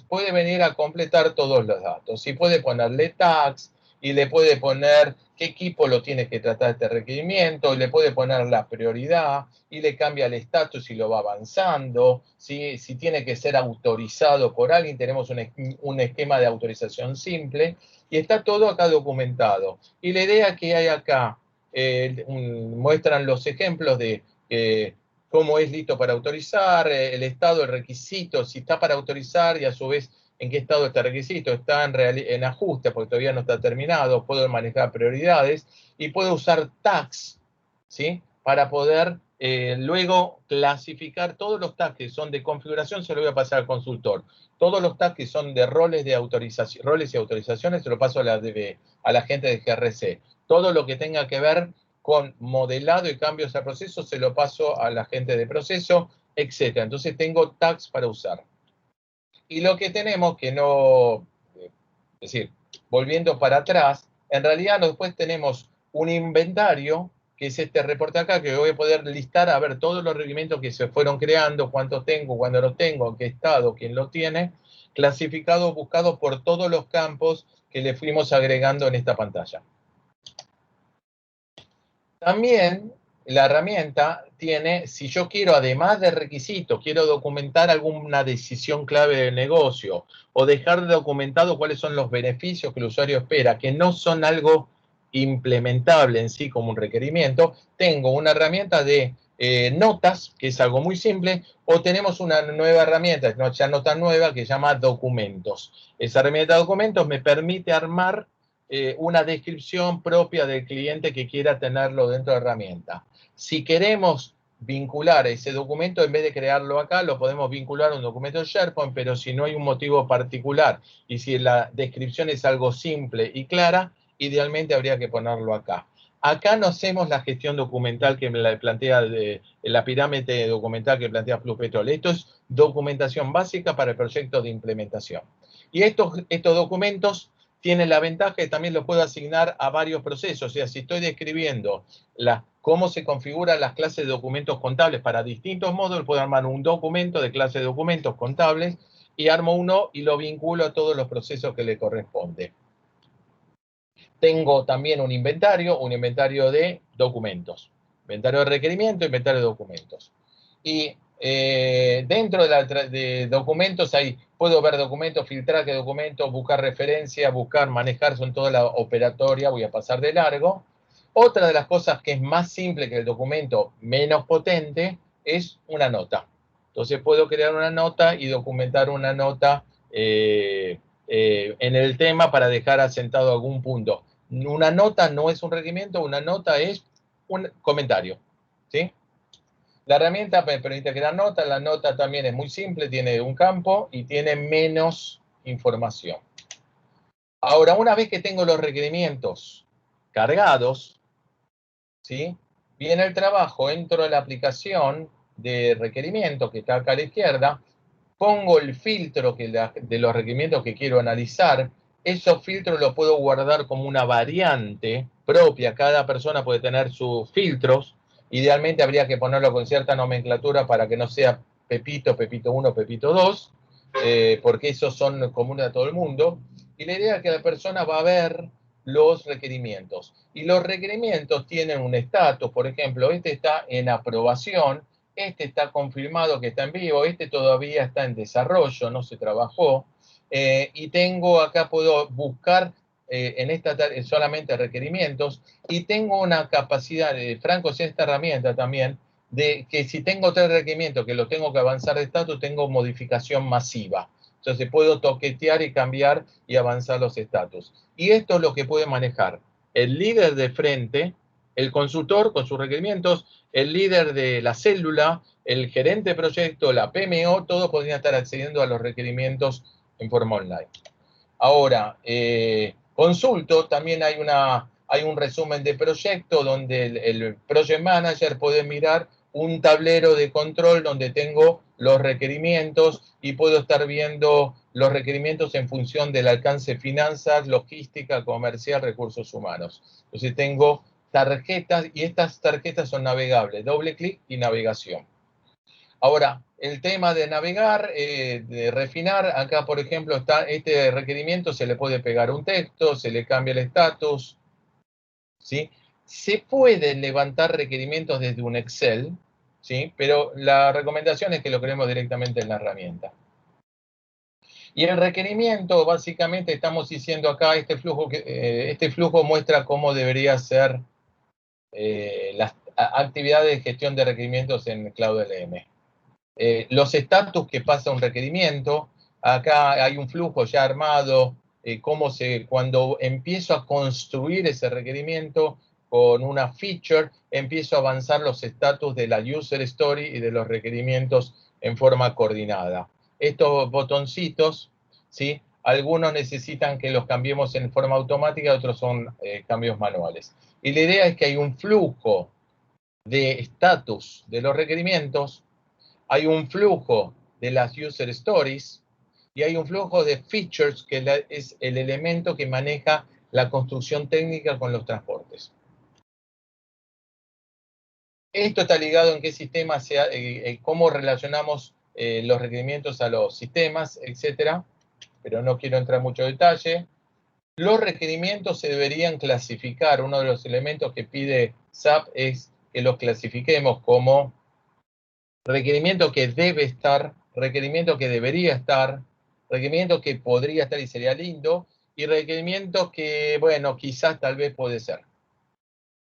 puede venir a completar todos los datos. Y puede ponerle tags, y le puede poner qué equipo lo tiene que tratar este requerimiento, y le puede poner la prioridad, y le cambia el estatus y lo va avanzando, ¿sí? Si tiene que ser autorizado por alguien, tenemos un esquema de autorización simple, y está todo acá documentado. Y la idea que hay acá, muestran los ejemplos de cómo es listo para autorizar, el estado, el requisito, si está para autorizar y a su vez en qué estado está el requisito, está en ajuste porque todavía no está terminado, puedo manejar prioridades y puedo usar tags, ¿sí? Para poder luego clasificar todos los tags que son de configuración, se lo voy a pasar al consultor. Todos los tags que son de roles y autorizaciones se lo paso a la gente de GRC. Todo lo que tenga que ver con modelado y cambios al proceso se lo paso a la gente de proceso, etc. Entonces tengo tags para usar. Y lo que tenemos que no, es decir, volviendo para atrás, en realidad después tenemos un inventario, que es este reporte acá, que voy a poder listar a ver todos los requerimientos que se fueron creando, cuántos tengo, cuándo los tengo, en qué estado, quién lo tiene, clasificados, buscados por todos los campos que le fuimos agregando en esta pantalla. También la herramienta tiene, si yo quiero, además de requisitos, quiero documentar alguna decisión clave del negocio o dejar documentado cuáles son los beneficios que el usuario espera, que no son algo implementable en sí como un requerimiento, tengo una herramienta de notas, que es algo muy simple, o tenemos una nueva herramienta, ya no tan nueva, que se llama documentos. Esa herramienta de documentos me permite armar una descripción propia del cliente que quiera tenerlo dentro de la herramienta. Si queremos vincular ese documento, en vez de crearlo acá, lo podemos vincular a un documento de SharePoint, pero si no hay un motivo particular y si la descripción es algo simple y clara, idealmente habría que ponerlo acá. Acá no hacemos la gestión documental que me plantea la pirámide documental que plantea Pluspetrol. Esto es documentación básica para el proyecto de implementación. Y estos documentos tienen la ventaja que también los puedo asignar a varios procesos. O sea, si estoy describiendo cómo se configuran las clases de documentos contables para distintos módulos, puedo armar un documento de clase de documentos contables y armo uno y lo vinculo a todos los procesos que le corresponde. Tengo también un inventario de documentos. Inventario de requerimiento, inventario de documentos. Y dentro de documentos ahí puedo ver documentos, filtrar qué documentos, buscar referencias, manejar, son toda la operatoria, voy a pasar de largo. Otra de las cosas que es más simple que el documento, menos potente, es una nota. Entonces puedo crear una nota y documentar una nota en el tema para dejar asentado algún punto. Una nota no es un requerimiento, una nota es un comentario, ¿sí? La herramienta me permite crear notas, la nota también es muy simple, tiene un campo y tiene menos información. Ahora, una vez que tengo los requerimientos cargados, ¿sí? Viene el trabajo, entro a la aplicación de requerimientos que está acá a la izquierda, pongo el filtro de los requerimientos que quiero analizar, esos filtros los puedo guardar como una variante propia, cada persona puede tener sus filtros, idealmente habría que ponerlo con cierta nomenclatura para que no sea Pepito, Pepito 1, Pepito 2, porque esos son comunes a todo el mundo, y la idea es que la persona va a ver los requerimientos, y los requerimientos tienen un estatus, por ejemplo, este está en aprobación, este está confirmado que está en vivo, este todavía está en desarrollo, no se trabajó, y tengo acá, puedo buscar en esta solamente requerimientos, y tengo una capacidad, Franco, si esta herramienta también, de que si tengo 3 requerimientos que los tengo que avanzar de estatus, tengo modificación masiva. Entonces puedo toquetear y cambiar y avanzar los estatus. Y esto es lo que puede manejar el líder de frente, el consultor con sus requerimientos, el líder de la célula, el gerente de proyecto, la PMO, todos podrían estar accediendo a los requerimientos en forma online. Ahora, consulto, también hay un resumen de proyecto donde el Project Manager puede mirar un tablero de control donde tengo los requerimientos y puedo estar viendo los requerimientos en función del alcance finanzas, logística, comercial, recursos humanos. Entonces tengo tarjetas y estas tarjetas son navegables, doble clic y navegación. Ahora, el tema de navegar, de refinar, acá por ejemplo está este requerimiento, se le puede pegar un texto, se le cambia el estatus, ¿sí? Se pueden levantar requerimientos desde un Excel, ¿sí? Pero la recomendación es que lo creemos directamente en la herramienta. Y el requerimiento, básicamente estamos diciendo acá, este flujo muestra cómo debería ser las actividades de gestión de requerimientos en CloudLM. Los estatus que pasa un requerimiento, acá hay un flujo ya armado, cuando empiezo a construir ese requerimiento con una feature, empiezo a avanzar los estatus de la user story y de los requerimientos en forma coordinada. Estos botoncitos, ¿sí? Algunos necesitan que los cambiemos en forma automática, otros son cambios manuales. Y la idea es que hay un flujo de estatus de los requerimientos, hay un flujo de las user stories y hay un flujo de features que es el elemento que maneja la construcción técnica con los transportes. Esto está ligado en qué sistema cómo relacionamos los requerimientos a los sistemas, etcétera, pero no quiero entrar en mucho detalle. Los requerimientos se deberían clasificar. Uno de los elementos que pide SAP es que los clasifiquemos como requerimiento que debe estar, requerimiento que debería estar, requerimiento que podría estar y sería lindo, y requerimientos que, bueno, quizás tal vez puede ser.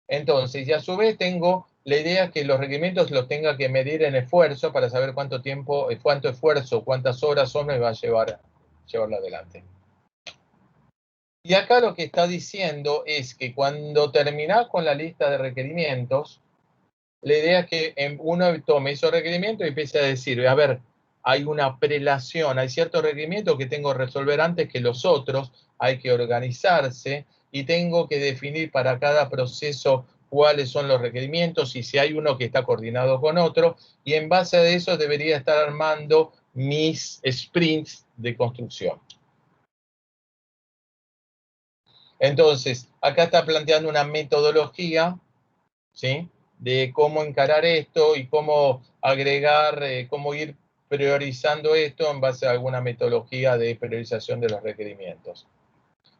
Entonces, y a su vez tengo la idea que los requerimientos los tenga que medir en esfuerzo para saber cuánto tiempo, cuánto esfuerzo, cuántas horas son me va a llevarlo adelante. Y acá lo que está diciendo es que cuando terminás con la lista de requerimientos, la idea es que uno tome esos requerimientos y empiece a decir, a ver, hay una prelación, hay ciertos requerimientos que tengo que resolver antes que los otros, hay que organizarse y tengo que definir para cada proceso cuáles son los requerimientos y si hay uno que está coordinado con otro, y en base a eso debería estar armando mis sprints de construcción. Entonces, acá está planteando una metodología, ¿sí?, de cómo encarar esto y cómo agregar, cómo ir priorizando esto en base a alguna metodología de priorización de los requerimientos.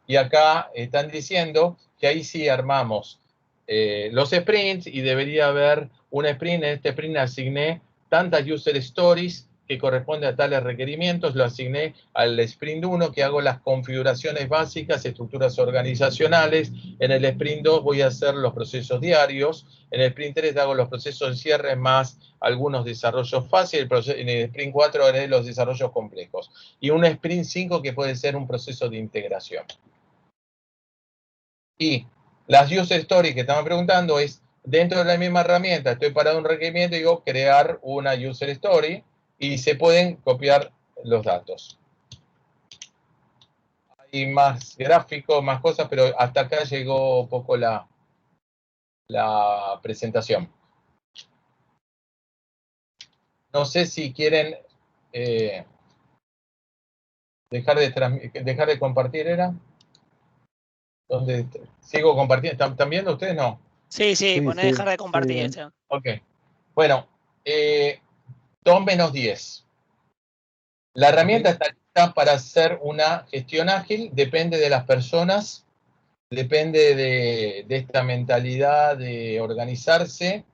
Y acá están diciendo que ahí sí armamos los sprints y debería haber un sprint. En este sprint asigné tantas user stories que corresponde a tales requerimientos, lo asigné al sprint 1 que hago las configuraciones básicas, estructuras organizacionales. En el sprint 2 voy a hacer los procesos diarios. En el sprint 3 hago los procesos de cierre más algunos desarrollos fáciles. En el sprint 4 haré los desarrollos complejos. Y un sprint 5 que puede ser un proceso de integración. Y las user stories que estaban preguntando es, dentro de la misma herramienta, estoy parado un requerimiento y digo crear una user story y se pueden copiar los datos. Hay más gráficos, más cosas, pero hasta acá llegó un poco la presentación. No sé si quieren dejar de compartir, ¿era? ¿Dónde sigo compartiendo? ¿Están viendo ustedes? No. Sí, poné dejar de compartir. Sí. Ok. Bueno, 2-10. La herramienta está lista para hacer una gestión ágil, depende de las personas, depende de esta mentalidad de organizarse,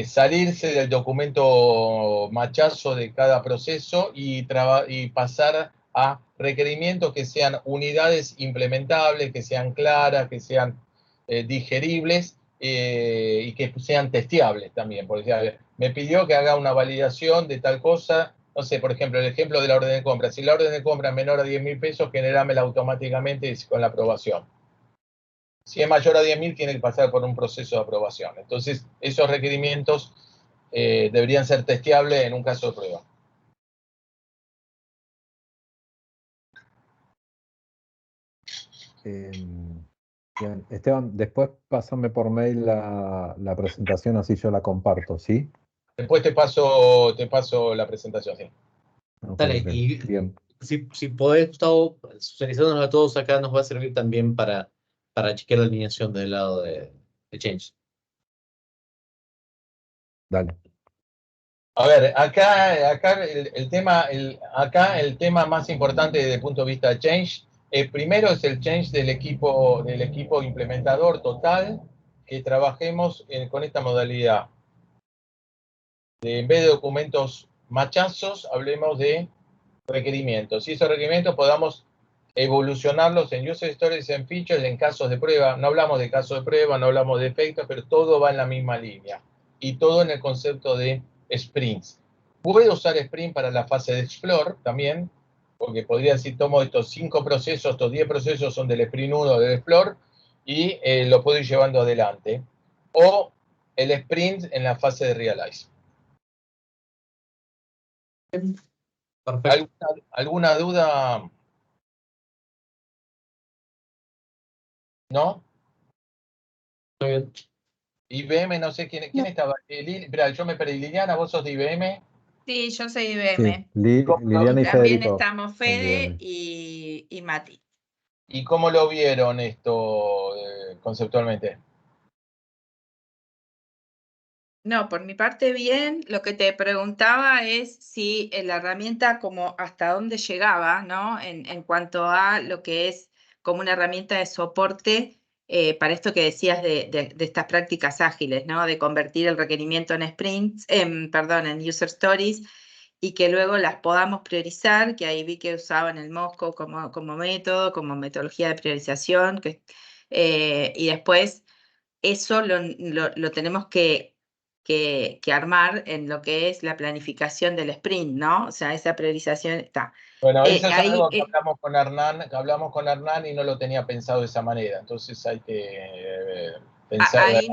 salirse del documento machazo de cada proceso y pasar a requerimientos que sean unidades implementables, que sean claras, que sean digeribles y que sean testeables también. Por ejemplo, me pidió que haga una validación de tal cosa, no sé, por ejemplo, el ejemplo de la orden de compra. Si la orden de compra es menor a 10.000 pesos, generámela automáticamente con la aprobación. Si es mayor a 10.000, tiene que pasar por un proceso de aprobación. Entonces, esos requerimientos deberían ser testeables en un caso de prueba. Bien, Esteban, después pásame por mail la presentación, así yo la comparto, ¿sí? Después te paso la presentación, sí. Dale, Okay. y bien. si podés, Gustavo, socializándonos a todos acá, nos va a servir también para chequear la alineación del lado de Change. Dale. A ver, acá el tema más importante desde el punto de vista de change, primero es el change del equipo implementador total, que trabajemos con esta modalidad. En vez de documentos machazos, hablemos de requerimientos. Y esos requerimientos podamos evolucionarlos en user stories, en features, en casos de prueba. No hablamos de casos de prueba, no hablamos de efectos, pero todo va en la misma línea. Y todo en el concepto de sprints. Puedo usar sprint para la fase de explore también, porque podría decir, tomo estos 5 procesos, estos 10 procesos son del sprint 1 del explore, y lo puedo ir llevando adelante. O el sprint en la fase de realize. Perfecto. ¿Alguna duda? ¿No? Muy bien. IBM, no sé quién estaba. Espera, yo me perdí. Liliana, ¿vos sos de IBM? Sí, yo soy IBM. Sí, Liliana y También Federico. estamos Fede y Mati. ¿Y cómo lo vieron esto conceptualmente? No, por mi parte bien. Lo que te preguntaba es si la herramienta como hasta dónde llegaba, ¿no? En cuanto a lo que es como una herramienta de soporte para esto que decías de estas prácticas ágiles, ¿no? De convertir el requerimiento en sprints, en user stories, y que luego las podamos priorizar, que ahí vi que usaban el Mosco como método, como metodología de priorización, y después eso lo tenemos que armar en lo que es la planificación del sprint, ¿no? O sea, esa priorización está. Bueno, eso es Ahí, algo que hablamos con Hernán y no lo tenía pensado de esa manera. Entonces hay que pensar.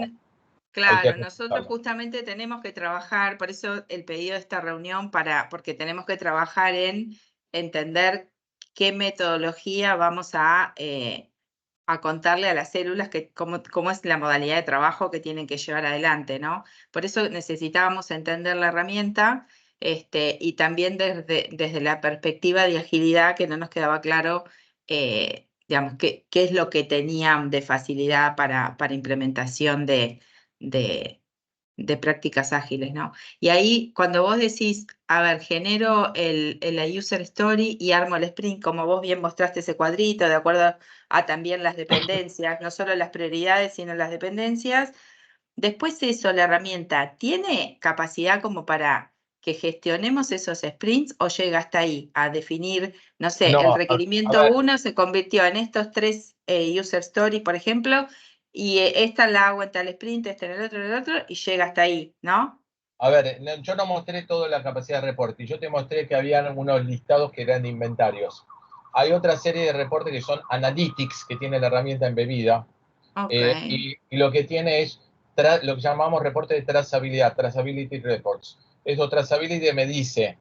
claro, nosotros justamente tenemos que trabajar, por eso el pedido de esta reunión, porque tenemos que trabajar en entender qué metodología vamos a contarle a las células cómo es la modalidad de trabajo que tienen que llevar adelante, ¿no? Por eso necesitábamos entender la herramienta y también desde la perspectiva de agilidad, que no nos quedaba claro, digamos, qué es lo que tenían de facilidad para implementación de prácticas ágiles, ¿no? Y ahí, cuando vos decís, a ver, genero la user story y armo el sprint, como vos bien mostraste ese cuadrito, de acuerdo a también las dependencias, no solo las prioridades, sino las dependencias. Después eso, la herramienta, ¿tiene capacidad como para que gestionemos esos sprints o llega hasta ahí a definir, no sé, No, el requerimiento 1 se convirtió en estos 3 user stories, por ejemplo, y esta la hago en tal sprint, esta en el otro, y llega hasta ahí, ¿no? A ver, yo no mostré toda la capacidad de reporte. Yo te mostré que habían unos listados que eran de inventarios. Hay otra serie de reportes que son analytics, que tiene la herramienta embebida. Okay. Y lo que tiene es lo que llamamos reporte de trazabilidad, traceability reports. Eso, trazability me dice,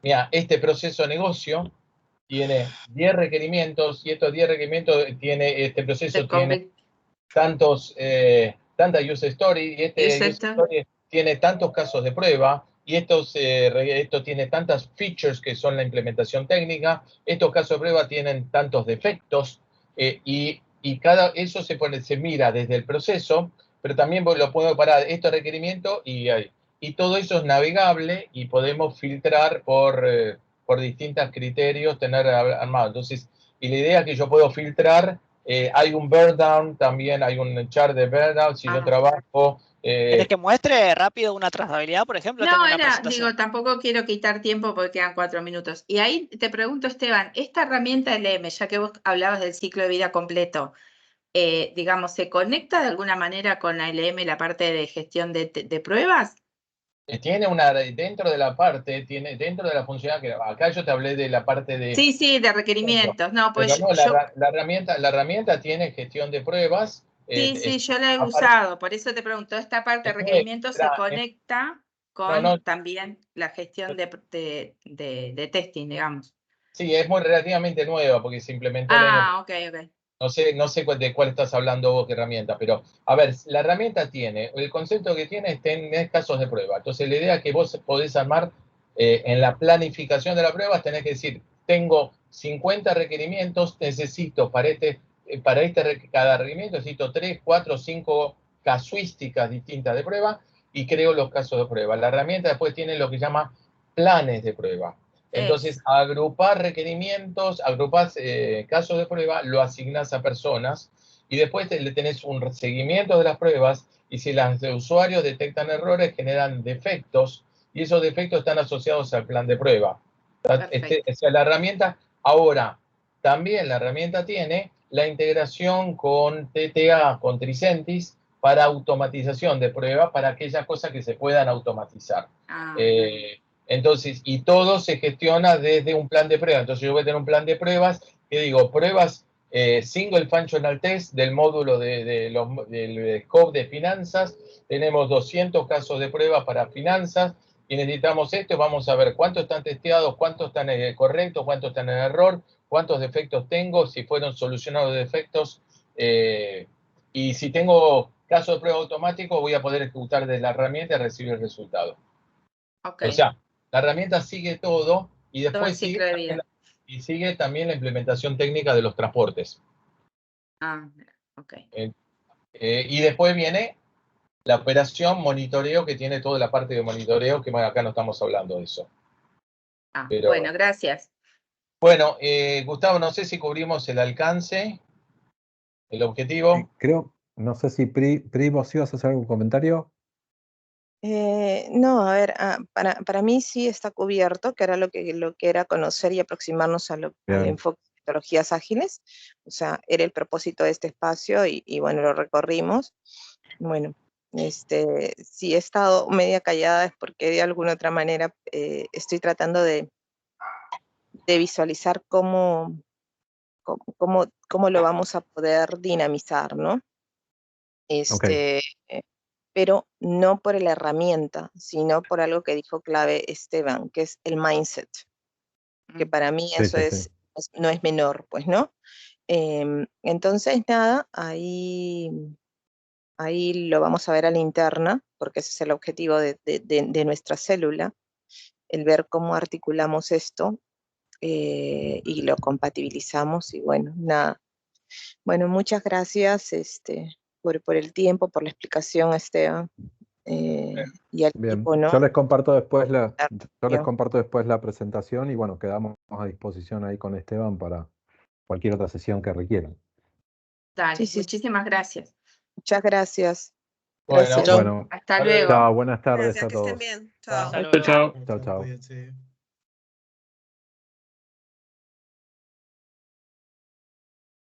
mira, este proceso de negocio tiene 10 requerimientos y estos 10 requerimientos este proceso tiene tanta user story y este user story tiene tantos casos de prueba y esto tiene tantas features que son la implementación técnica, estos casos de prueba tienen tantos defectos y eso se mira desde el proceso, pero también lo puedo parar estos requerimientos y todo eso es navegable y podemos filtrar por distintos criterios, tener armado. Entonces, y la idea es que yo puedo filtrar, hay un burn down, también hay un chart de burn down, si yo trabajo. ¿Querés que muestre rápido una trazabilidad, por ejemplo? Tengo una presentación. Tampoco quiero quitar tiempo porque quedan 4 minutos. Y ahí te pregunto, Esteban, esta herramienta LM, ya que vos hablabas del ciclo de vida completo, digamos, ¿se conecta de alguna manera con la LM la parte de gestión de pruebas? Tiene dentro de la funcionalidad, que acá yo te hablé de la parte de... Sí, de requerimientos. No, pues pero no, la herramienta tiene gestión de pruebas. Sí, yo la he usado, por eso te pregunto, ¿esta parte de requerimientos se conecta con también la gestión de testing, digamos? Sí, es relativamente nueva porque se implementó ok. No sé de cuál estás hablando vos, qué herramienta, pero a ver, la herramienta el concepto que tiene es tener casos de prueba. Entonces, la idea que vos podés armar en la planificación de la prueba, tenés que decir, tengo 50 requerimientos, necesito cada requerimiento, necesito 3, 4, 5 casuísticas distintas de prueba, y creo los casos de prueba. La herramienta después tiene lo que llama planes de prueba. Entonces, agrupar requerimientos, agrupar casos de prueba, lo asignás a personas y después le tenés un seguimiento de las pruebas y si los usuarios detectan errores, generan defectos y esos defectos están asociados al plan de prueba. Esa es la herramienta. Ahora, también la herramienta tiene la integración con TTA, con Tricentis, para automatización de prueba, para aquellas cosas que se puedan automatizar. Entonces, y todo se gestiona desde un plan de prueba. Entonces yo voy a tener un plan de pruebas, que digo, pruebas Single Functional Test del módulo del scope de finanzas. Tenemos 200 casos de prueba para finanzas y necesitamos esto. Vamos a ver cuántos están testeados, cuántos están correctos, cuántos están en error, cuántos defectos tengo, si fueron solucionados defectos. Y si tengo caso de prueba automático, voy a poder ejecutar desde la herramienta y recibir el resultado. O sea, la herramienta sigue todo y después sigue también la implementación técnica de los transportes. Y después viene la operación monitoreo, que tiene toda la parte de monitoreo, que acá no estamos hablando de eso. Pero, bueno, gracias. Bueno, Gustavo, no sé si cubrimos el alcance, el objetivo. Creo, no sé si Pri, ¿vos ibas a hacer algún comentario? No, a ver, para mí sí está cubierto, que era lo que era conocer y aproximarnos al enfoque de metodologías ágiles. O sea, era el propósito de este espacio y bueno, lo recorrimos. Bueno, si he estado media callada es porque de alguna otra manera estoy tratando de visualizar cómo lo vamos a poder dinamizar, ¿no? Pero no por la herramienta, sino por algo que dijo clave Esteban, que es el mindset, que para mí eso no es menor, pues, ¿no? Entonces, nada, ahí lo vamos a ver a la interna, porque ese es el objetivo de nuestra célula, el ver cómo articulamos esto y lo compatibilizamos y bueno, nada. Bueno, muchas gracias por el tiempo, por la explicación, Esteban. Y al equipo, ¿no? Yo les comparto después la presentación y bueno, quedamos a disposición ahí con Esteban para cualquier otra sesión que requieran. Dale, muchísimas gracias. Muchas gracias. Bueno, bueno, hasta luego. Chao, buenas tardes Gracias, a que todos. estén bien. Chao. Chao. Chao, chao. Cuídense.